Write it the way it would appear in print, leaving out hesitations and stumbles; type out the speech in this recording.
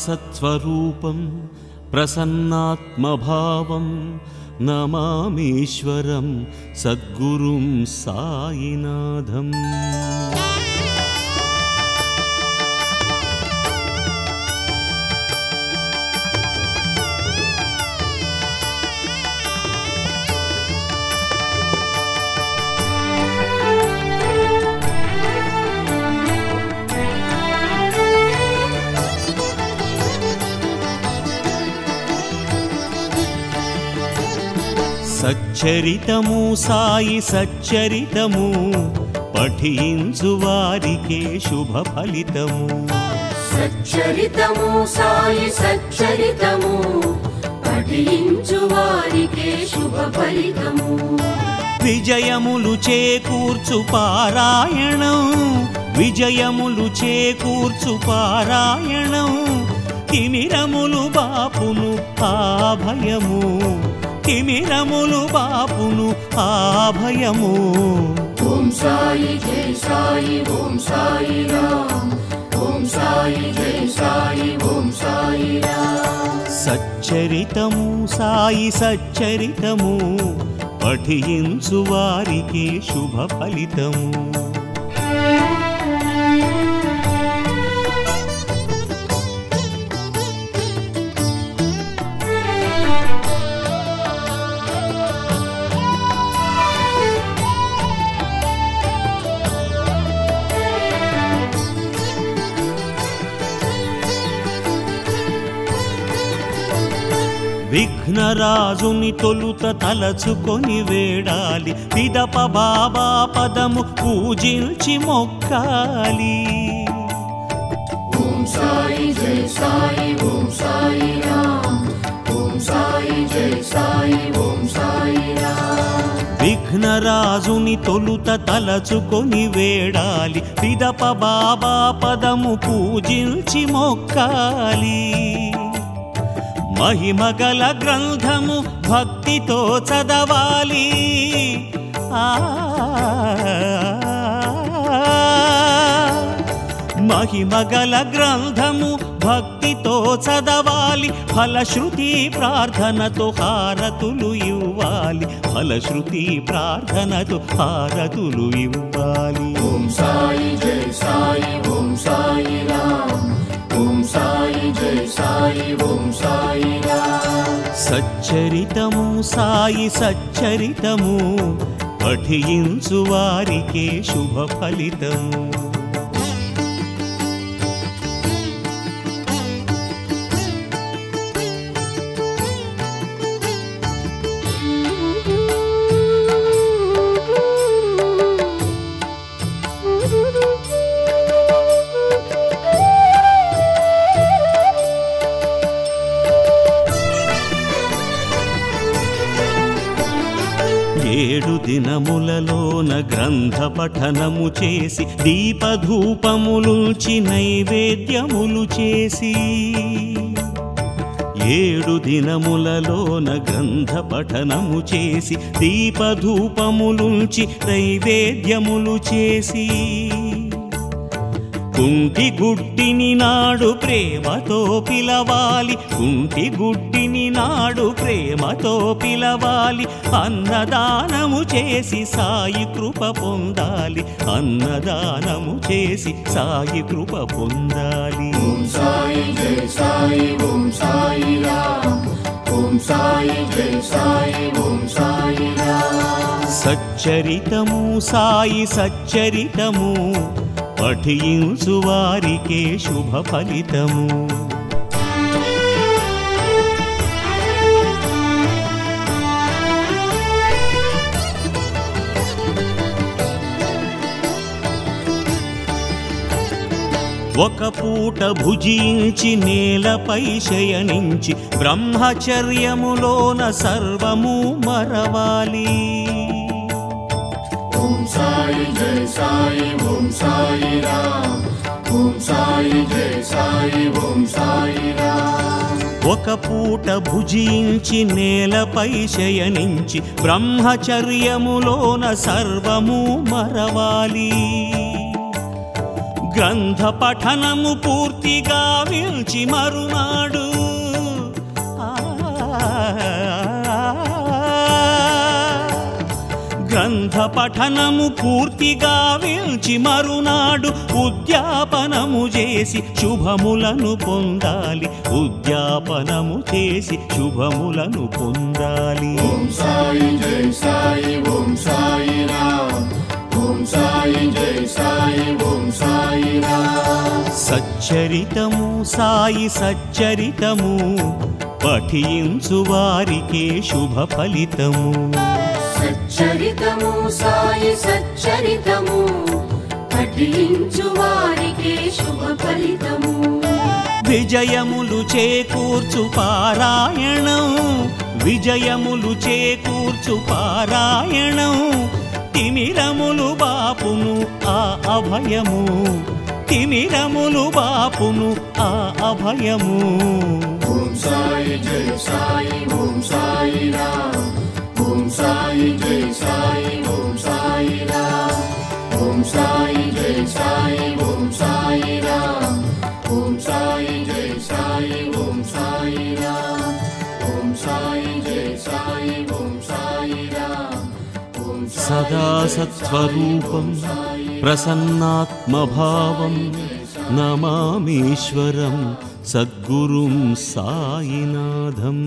सत्स्वरूपं प्रसन्नात्मभावं नमामीश्वरं सद्गुरुं साईनाथम्। సచ్చరితము సాయి సచ్చరితము పఠించు వారికే శుభ ఫలితము। సచ్చరితము సాయి సచ్చరితము పఠించు వారికే శుభ ఫలితము। విజయములు చేకూర్చు పారాయణం విజయములు చేకూర్చు పారాయణం తిమిరములు బాపును ఆభయము తిమిరములు బాపును ఆభయము। ఓం సాయి జై సాయి ఓం సాయి రామ్ ఓం సాయి జై సాయి ఓం సాయి రామ్। సచ్చరితము సాయి సచ్చరితము పఠించు వారికే శుభ ఫలితము। విఘ్నరాజుని తొలుత తలచుకొని వేడాలి పిదప బాబా పదము పూజించి మొక్కాలి। ఓం సాయి జై సాయి ఓం సాయి రామ్ ఓం సాయి జై సాయి ఓం సాయి రామ్। విఘ్నరాజుని తొలుత తలచుకొని వేడాలి పిదప బాబా పదము పూజించి మొక్కాలి। మహిమగల గ్రంథము భక్తితో చదవాలి మహిమగల గ్రంథము భక్తితో చదవాలి ఫలశ్రుతి ప్రార్థనతో హారతులు ఇవ్వాలి ఫలశ్రుతి ప్రార్థనతో హారతులు ఇవ్వాలి। ఓం సాయి జై సాయి ఓం సాయి రామ్ ఓం సాయి జై సాయి ఓం సాయి రామ్। సచ్చరితము సాయి సచ్చరితము పఠించు వారికే శుభ ఫలితము। ఏడు దినములలోన గ్రంథ పఠనము చేసి దీపధూపములుంచి నైవేద్యములు చేసి ఏడు దినములలోన గ్రంథ పఠనము చేసి దీపధూపములుంచి నైవేద్యములు చేసి కుంటి గుడ్డిని నాడు ప్రేమతో పిలవాలి కుంటి గుడ్డిని నాడు ప్రేమతో పిలవాలి అన్నదానము చేసి సాయి కృప పొందాలి అన్నదానము చేసి సాయి కృప పొందాలి। ఓం సాయి జై సాయి ఓం సాయి రామ్ ఓం సాయి జై సాయి ఓం సాయి రామ్। సచ్చరితము సాయి సచ్చరితము పఠించు వారికే శుభ ఫలితము। ఒక పూట భుజించి నేలపై శయనించి బ్రహ్మచర్యములోన సర్వము మరవాలి। ఓం సాయి జై సాయి ఓం సాయి రామ్ ఓం సాయి జై సాయి ఓం సాయి రామ్। ఒక పూట భుజించి నేలపై శయనించి బ్రహ్మచర్యములోన సర్వము మరవాలి। గ్రంథ పఠనము పూర్తిగా విల్చి మరునాడు గ్రంథ పఠనము పూర్తిగా విల్చి మరునాడు ఉద్యాపనము చేసి శుభములను పొందాలి. ఉద్యాపనము చేసి శుభములను పొందాలి. ఓం సాయి జై సాయి ఓం సాయి రామ్. ఓం సాయి జై సాయి ఓం సాయి రామ్. సచ్చరితము సాయి సచ్చరితము పఠించు వారికే శుభ ఫలితము. సచ్చరితము సాయి సచ్చరితము పఠించు వారికే శుభ ఫలితము. విజయములు చేకూర్చు పారాయణం విజయములు చేకూర్చు పారాయణం తిమిరములు బాపును ఆ అభయము తిమిరములు బాపును ఆ అభయము. ఓం సాయి జై సాయి ఓం సాయి రామ్. ఓం సాయి జై సాయి ఓం సాయి రామ్. ఓం సాయి జై సాయి ఓం సాయి రామ్. ఓం సాయి జై సాయి ఓం సాయి రామ్. ఓం సాయి జై సాయి ఓం సాయి రామ్. సదా సత్స్వరూపం ప్రసన్నాత్మభావం నమామీశ్వరం సద్గురుం సాయినాథం.